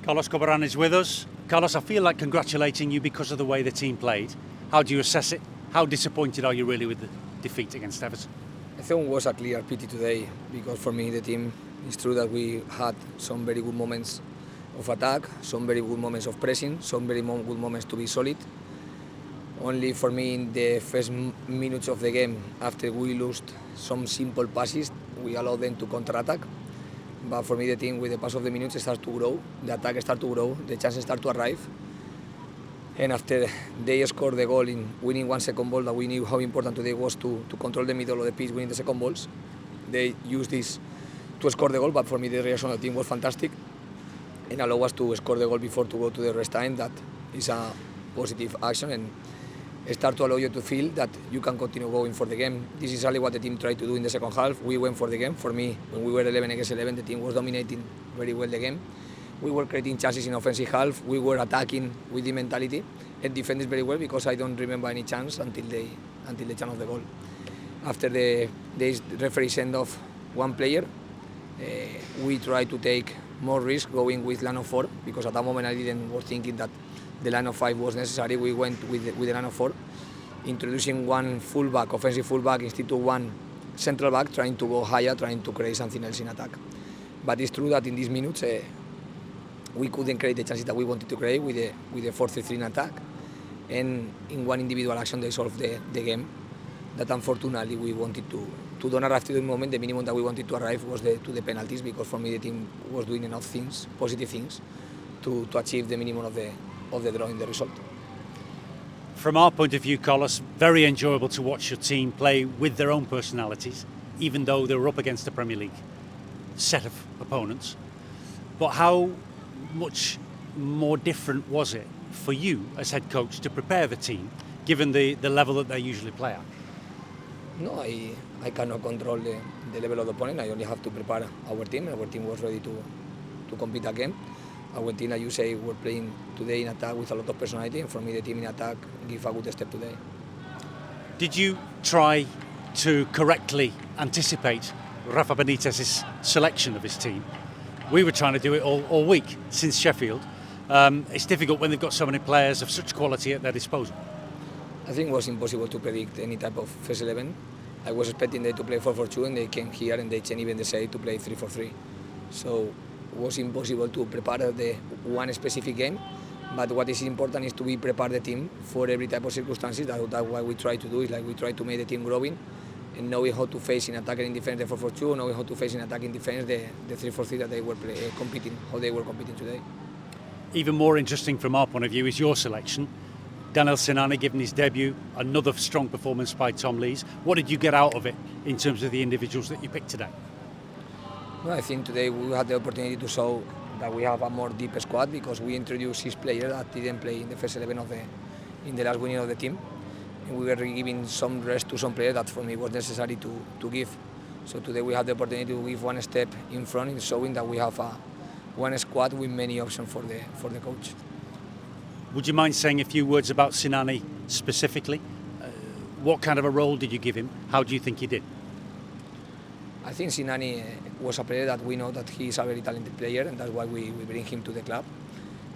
Carlos Corberán is with us. Carlos, I feel like congratulating you because of the way the team played. How do you assess it? How disappointed are you really with the defeat against Everton? I think it was a clear pity today because for me the team, it's true that we had some very good moments of attack, some very good moments of pressing, some very good moments to be solid. Only for me in the first minutes of the game, after we lost some simple passes, we allowed them to counter-attack. But for me the team with the pass of the minutes starts to grow, the attack starts to grow, the chances start to arrive. And after they scored the goal in winning 1 second ball, that we knew how important today was to control the middle of the pitch, winning the second balls. They used this to score the goal, but for me the reaction of the team was fantastic and allowed us to score the goal before to go to the rest time. That is a positive action and start to allow you to feel that you can continue going for the game. This is exactly what the team tried to do in the second half. We went for the game. For me, when we were 11 against 11, the team was dominating very well the game. We were creating chances in offensive half. We were attacking with the mentality and defending very well because I don't remember any chance until the chance of the goal. After the referee send off one player, we tried to take more risk going with line of 4 because at that moment I didn't was thinking that the line of 5 was necessary. We went with the line of 4, introducing one fullback, offensive fullback, instead of one central back, trying to go higher, trying to create something else in attack. But it's true that in these minutes we couldn't create the chances that we wanted to create with the 4-3-3 in attack. And in one individual action they solved the game. That unfortunately we wanted to don't arrive to the moment. The minimum that we wanted to arrive was to the penalties because for me the team was doing enough things, positive things, to achieve the minimum of the draw in the result. From our point of view, Carlos, very enjoyable to watch your team play with their own personalities, even though they were up against the Premier League set of opponents. But how much more different was it for you as head coach to prepare the team, given the level that they usually play at? No, I cannot control the level of the opponent. I only have to prepare our team. Our team was ready to compete again. Our team, as you say, were playing today in attack with a lot of personality, and for me the team in attack gave a good step today. Did you try to correctly anticipate Rafa Benitez's selection of his team? We were trying to do it all week since Sheffield. It's difficult when they've got so many players of such quality at their disposal. I think it was impossible to predict any type of first 11. I was expecting them to play 4-4-2 and they came here and they changed even the say to play 3-4-3. So it was impossible to prepare the one specific game. But what is important is to be prepare the team for every type of circumstances. That's what we try to do. Is like we try to make the team growing and knowing how to face in attack and in defense the 4-4-2, knowing how to face in attack and defense the 3-4-3 that they were competing, how they were competing today. Even more interesting from our point of view is your selection. Daniel Sinani giving his debut, another strong performance by Tom Lees. What did you get out of it in terms of the individuals that you picked today? Well, I think today we had the opportunity to show that we have a more deep squad because we introduced 6 players that didn't play in the first 11 in the last winning of the team. And we were giving some rest to some players that for me was necessary to give. So today we had the opportunity to give one step in front in showing that we have one squad with many options for the coach. Would you mind saying a few words about Sinani specifically? What kind of a role did you give him? How do you think he did? I think Sinani was a player that we know that he is a very talented player and that's why we bring him to the club.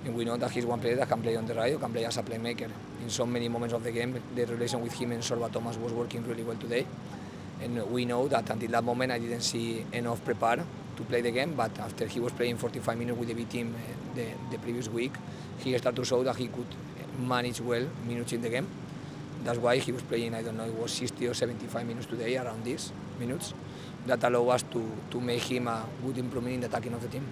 And we know that he's one player that can play on the right or can play as a playmaker. In so many moments of the game, the relation with him and Sorba Thomas was working really well today. And we know that until that moment I didn't see enough prepare to play the game, but after he was playing 45 minutes with the B team the previous week, he started to show that he could manage well minutes in the game. That's why he was playing, I don't know, it was 60 or 75 minutes today, around these minutes. That allowed us to make him a good improvement in the attacking of the team.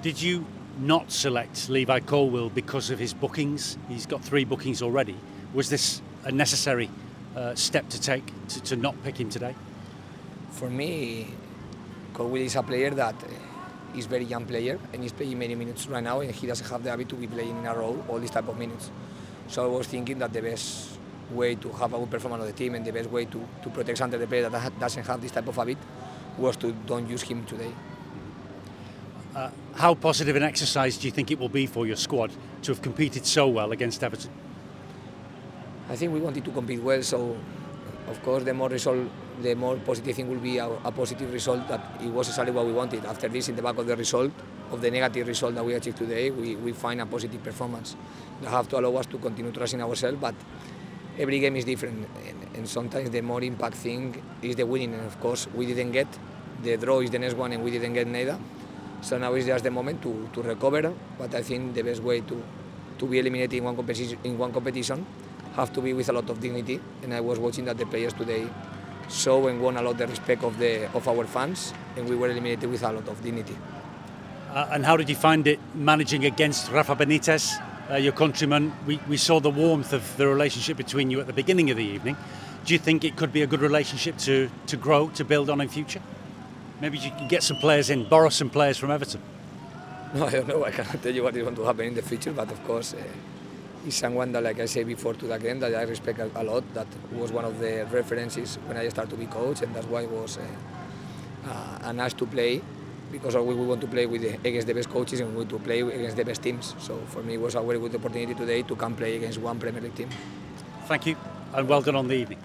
Did you not select Levi Colwill because of his bookings? He's got 3 bookings already. Was this a necessary step to take to not pick him today? For me, Colwill is a player that is a very young player and he's playing many minutes right now and he doesn't have the habit to be playing in a row all these type of minutes. So I was thinking that the best way to have a good performance of the team and the best way to protect under the player that doesn't have this type of habit was to don't use him today. How positive an exercise do you think it will be for your squad to have competed so well against Everton? I think we wanted to compete well, so Of course, the more positive thing will be a positive result. That it was exactly what we wanted. After this, in the back of the result, of the negative result that we achieved today, we find a positive performance. That have to allow us to continue trusting ourselves, but every game is different, and sometimes the more impact thing is the winning. And of course, we didn't get. The draw is the next one, and we didn't get neither. So now is just the moment to recover. But I think the best way to be eliminated in one competition have to be with a lot of dignity. And I was watching that the players today show and won a lot the respect of our fans, and we were eliminated with a lot of dignity. And how did you find it managing against Rafa Benitez, your countryman? We saw the warmth of the relationship between you at the beginning of the evening. Do you think it could be a good relationship to grow, to build on in future? Maybe you can get some players in, borrow some players from Everton. No, I don't know. I cannot tell you what is going to happen in the future, but of course, he's someone that, like I said before to the game, that I respect a lot. That was one of the references when I started to be coach, and that's why it was nice to play, because we want to play against the best coaches and we want to play against the best teams. So for me, it was a very good opportunity today to come play against one Premier League team. Thank you, and well done on the evening.